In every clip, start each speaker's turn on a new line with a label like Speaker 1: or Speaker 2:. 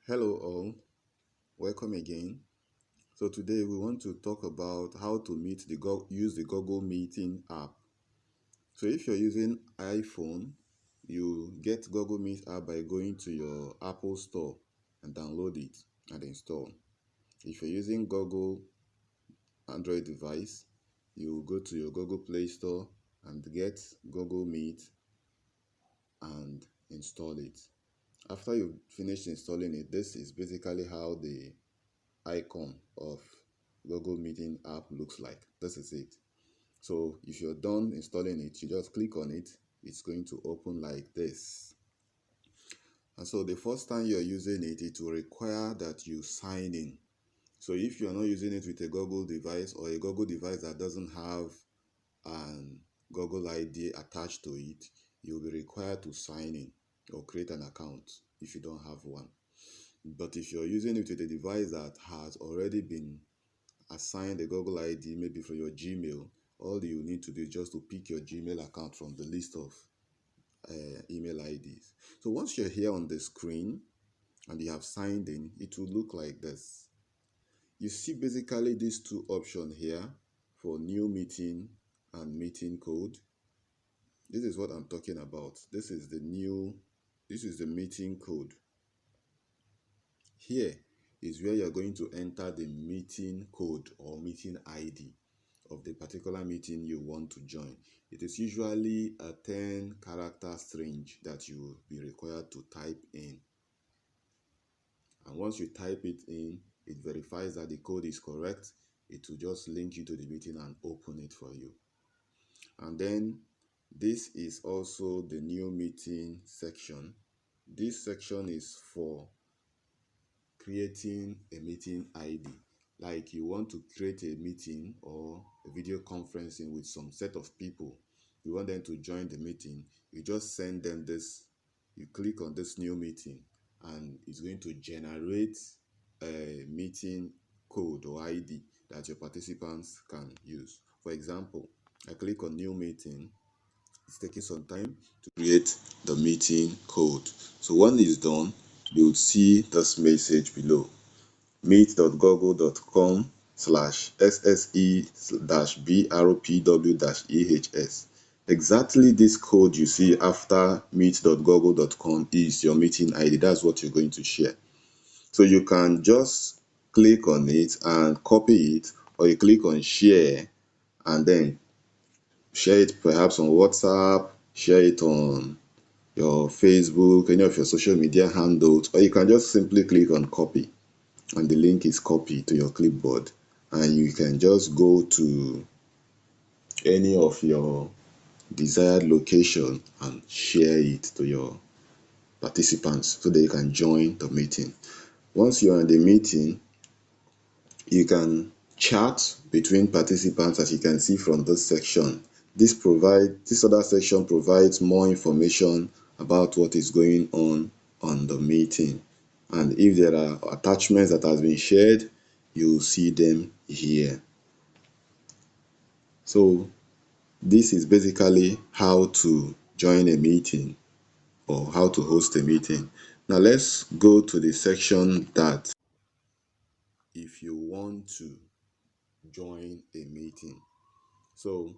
Speaker 1: Hello all, welcome again. So today we want to talk about how to use the Google Meeting app. So if you're using iPhone, you get Google Meet app by going to your Apple Store and download it and install. If you're using Google Android device, you go to your Google Play Store and get Google Meet and install it. After you've finished installing it, this is basically how the icon of Google Meeting app looks like. This is it. So if you're done installing it, you just click on it. It's going to open like this. And so the first time you're using it, it will require that you sign in. So if you're not using it with a Google device or a Google device that doesn't have an Google ID attached to it, you'll be required to sign in or create an account if you don't have one. But if you're using it with a device that has already been assigned a Google ID, maybe for your Gmail, all you need to do is just to pick your Gmail account from the list of email IDs. So once you're here on the screen and you have signed in, it will look like this. You see basically these two options here for new meeting and meeting code. This is what I'm talking about. This is the meeting code. Here is where you're going to enter the meeting code or meeting ID of the particular meeting you want to join. It is usually a 10-character string that you will be required to type in. And once you type it in, it verifies that the code is correct. It will just link you to the meeting and open it for you. And then this is also the new meeting section. This section is for creating a meeting ID. Like you want to create a meeting or a video conferencing with some set of people. You want them to join the meeting. You just send them this. You click on this new meeting and it's going to generate a meeting code or ID that your participants can use. For example, I click on new meeting. It's taking some time to create the meeting code. So when it's done, you'll see this message below: meet.google.com/sse-brpw-ehs. Exactly this code you see after meet.google.com is your meeting ID. That's what you're going to share. So you can just click on it and copy it, or you click on share and then share it perhaps on WhatsApp, share it on your Facebook, any of your social media handles, or you can just simply click on copy and the link is copied to your clipboard, and you can just go to any of your desired location and share it to your participants so they can join the meeting. Once you're in the meeting, you can chat between participants, as you can see from this section. This other section provides more information about what is going on the meeting, and if there are attachments that has been shared, you will see them here. So this is basically how to join a meeting or how to host a meeting. Now let's go to the section that if you want to join a meeting. So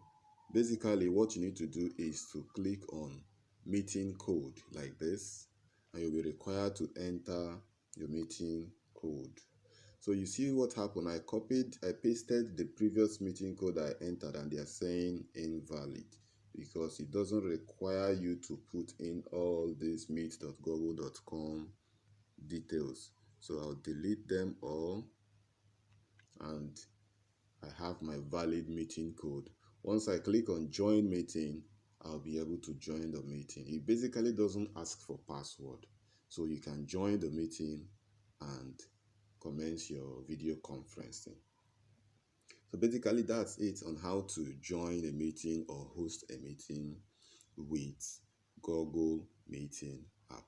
Speaker 1: basically what you need to do is to click on meeting code like this, and you'll be required to enter your meeting code. So you see what happened. I pasted the previous meeting code I entered, and they are saying invalid because it doesn't require you to put in all these meet.google.com details. So I'll delete them all and I have my valid meeting code. Once I click on join meeting, I'll be able to join the meeting. It basically doesn't ask for password. So you can join the meeting and commence your video conferencing. So basically that's it on how to join a meeting or host a meeting with Google Meeting app.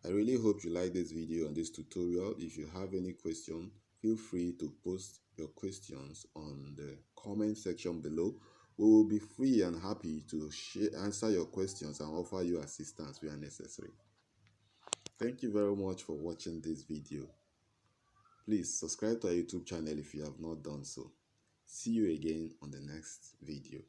Speaker 1: I really hope you like this video and this tutorial. If you have any question, feel free to post your questions on the comment section below. We will be free and happy to answer your questions and offer you assistance where necessary. Thank you very much for watching this video. Please subscribe to our YouTube channel if you have not done so. See you again on the next video.